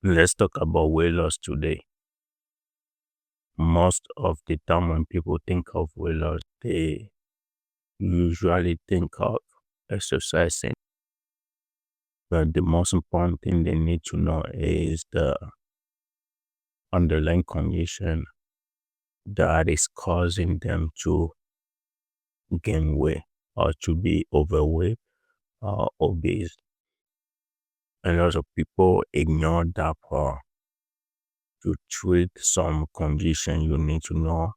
Let's talk about weight loss today. Most of the time when people think of weight loss, they usually think of exercising. But the most important thing they need to know is the underlying condition that is causing them to gain weight or to be overweight or obese. A lot of people ignore that part. To treat some condition, you need to know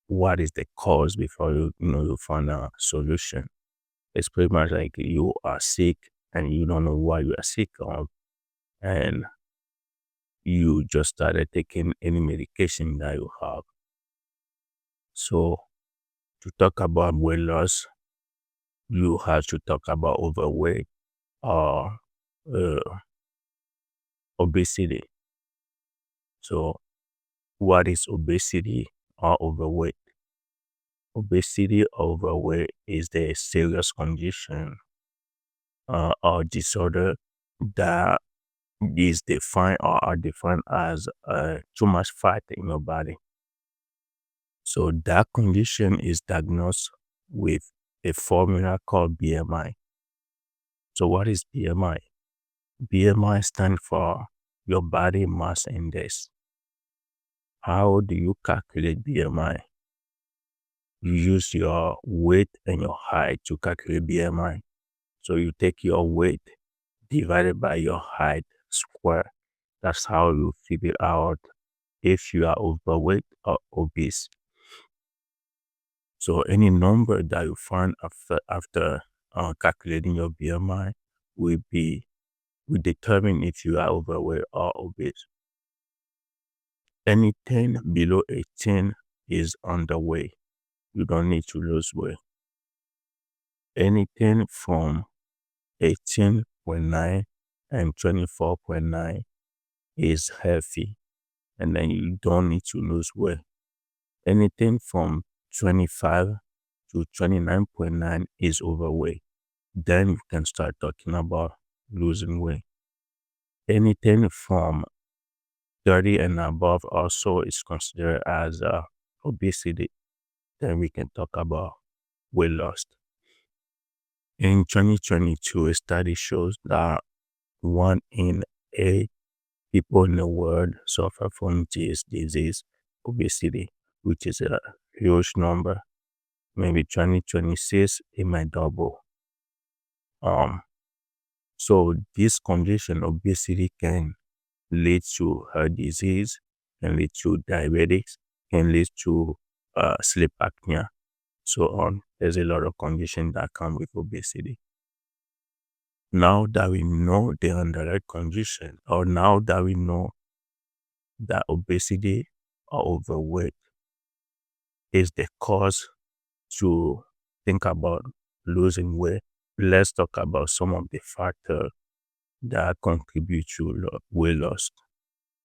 what is the cause before you find a solution. It's pretty much like you are sick and you don't know why you are sick of, and you just started taking any medication that you have. So to talk about weight loss, you have to talk about overweight or uh, obesity. So what is obesity or overweight? Obesity or overweight is the serious condition or disorder that is defined or are defined as too much fat in your body. So that condition is diagnosed with a formula called BMI. So what is BMI? BMI stands for your body mass index. How do you calculate BMI? You use your weight and your height to calculate BMI. So you take your weight divided by your height square. That's how you figure out if you are overweight or obese. So any number that you find after calculating your BMI will determine if you are overweight or obese. Anything below 18 is underweight. You don't need to lose weight. Anything from 18.9 and 24.9 is healthy, and then you don't need to lose weight. Anything from 25 to 29.9 is overweight. Then you can start talking about losing weight. Anything from 30 and above also is considered as obesity. Then we can talk about weight loss. In 2022, a study shows that 1 in 8 people in the world suffer from this disease, obesity, which is a huge number. Maybe 2026, it might double. So this condition, obesity, can lead to heart disease, can lead to diabetics, can lead to sleep apnea, so on. There's a lot of conditions that come with obesity. Now that we know the underlying condition, or now that we know that obesity or overweight is the cause to think about losing weight, let's talk about some of the factors that contribute to weight loss.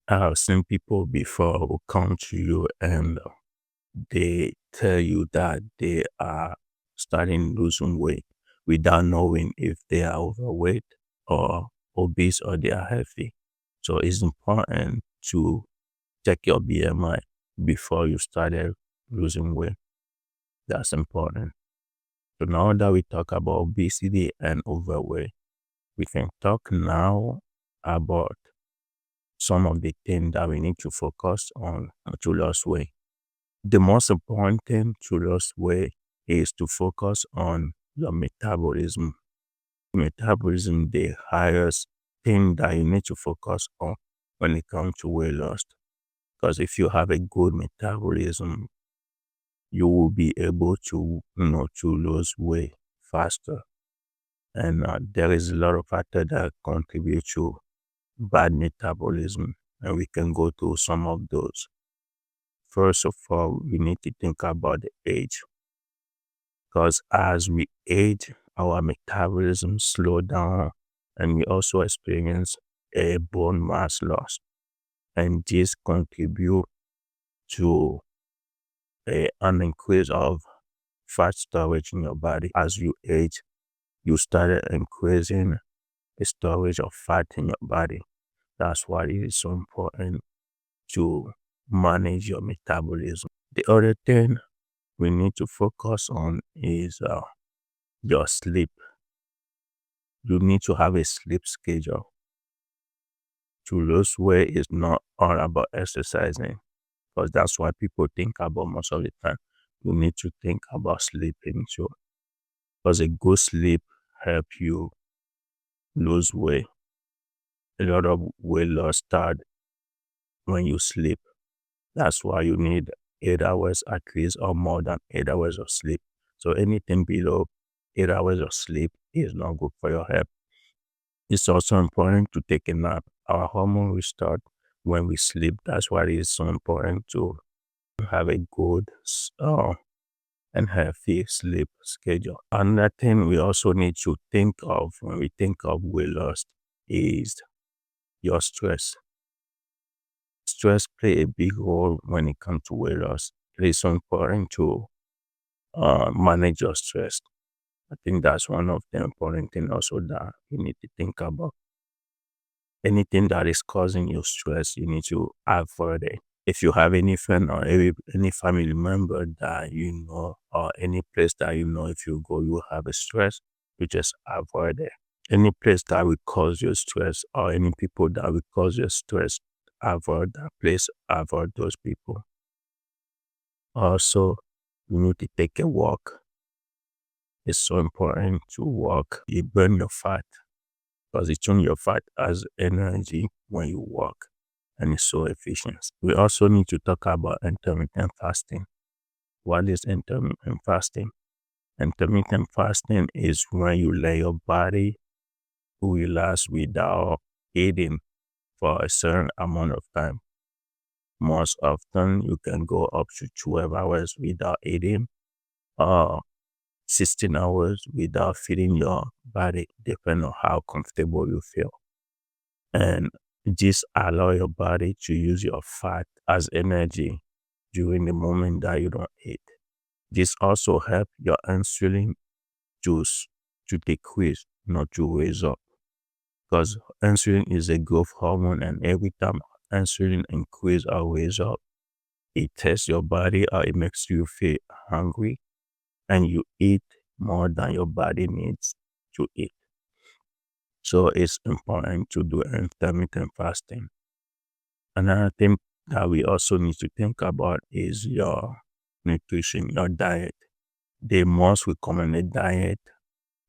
I have seen people before who come to you and they tell you that they are starting losing weight without knowing if they are overweight or obese or they are healthy. So it's important to check your BMI before you started losing weight. That's important. So now that we talk about obesity and overweight, we can talk now about some of the things that we need to focus on to lose weight. The most important thing to lose weight is to focus on your metabolism. Metabolism, the highest thing that you need to focus on when it comes to weight loss. Because if you have a good metabolism, you will be able to, to lose weight faster. And there is a lot of factors that contribute to bad metabolism, and we can go through some of those. First of all, we need to think about the age, because as we age, our metabolism slow down, and we also experience a bone mass loss, and this contribute to an increase of fat storage in your body. As you age, you started increasing the storage of fat in your body. That's why it is so important to manage your metabolism. The other thing we need to focus on is your sleep. You need to have a sleep schedule. To lose weight is not all about exercising, because that's what people think about most of the time. You need to think about sleeping too, because a good sleep help you lose weight. A lot of weight loss start when you sleep. That's why you need 8 hours at least or more than 8 hours of sleep. So anything below 8 hours of sleep is not good for your health. It's also important to take a nap. Our hormone restart when we sleep. That's why it is so important to have a good and healthy sleep schedule. Another thing we also need to think of when we think of weight loss is your stress. Stress play a big role when it comes to weight loss. It is so important to manage your stress. I think that's one of the important things also that you need to think about. Anything that is causing you stress, you need to avoid it. If you have any friend or any family member that you know, or any place that you know, if you go, you have a stress, you just avoid it. Any place that will cause you stress or any people that will cause you stress, avoid that place, avoid those people. Also, you need to take a walk. It's so important to walk. You burn your fat because it turns your fat as energy when you walk, and it's so efficient. We also need to talk about intermittent fasting. What is intermittent fasting? Intermittent fasting is when you let your body relax without eating for a certain amount of time. Most often, you can go up to 12 hours without eating, or 16 hours without feeding your body, depending on how comfortable you feel. And this allow your body to use your fat as energy during the moment that you don't eat. This also help your insulin juice to decrease, not to raise up. Because insulin is a growth hormone, and every time insulin increase or raise up, it tests your body or it makes you feel hungry, and you eat more than your body needs to eat. So it's important to do intermittent fasting. Another thing that we also need to think about is your nutrition, your diet. The most recommended diet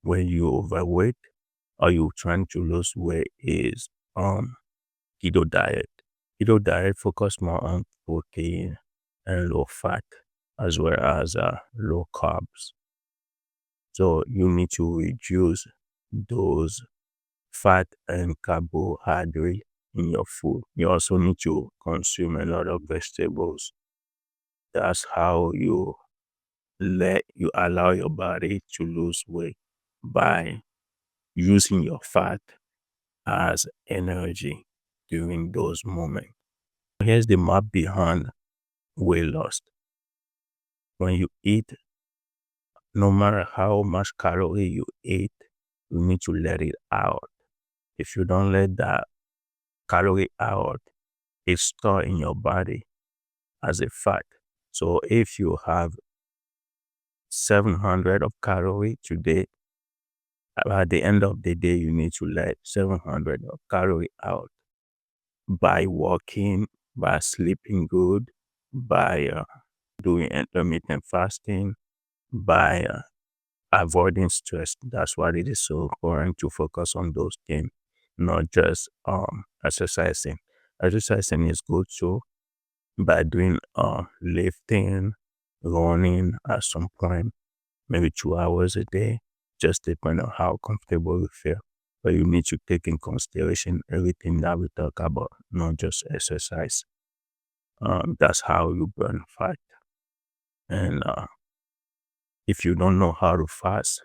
when you overweight or you trying to lose weight is keto diet. Keto diet focus more on protein and low fat as well as low carbs. So you need to reduce those fat and carbohydrate in your food. You also need to consume a lot of vegetables. That's how you allow your body to lose weight by using your fat as energy during those moments. Here's the map behind weight loss. When you eat, no matter how much calorie you eat, you need to let it out. If you don't let that calorie out, it's stored in your body as a fat. So if you have 700 of calorie today, at the end of the day, you need to let 700 of calorie out by walking, by sleeping good, by doing intermittent fasting, by avoiding stress. That's why it is so important to focus on those things, not just exercising. Exercising is good too, by doing lifting, running at some point, maybe 2 hours a day, just depending on how comfortable you feel. But you need to take in consideration everything that we talk about, not just exercise. That's how you burn fat. And if you don't know how to fast,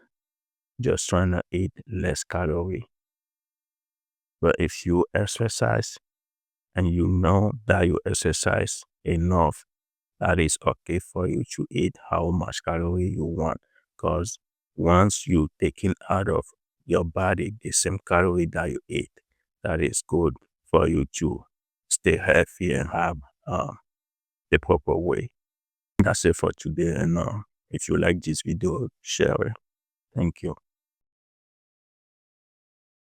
just trying to eat less calorie. But if you exercise and you know that you exercise enough, that is okay for you to eat how much calorie you want. Because once you taking out of your body the same calorie that you eat, that is good for you to stay healthy and have the proper way. That's it for today. And if you like this video, share it. Thank you.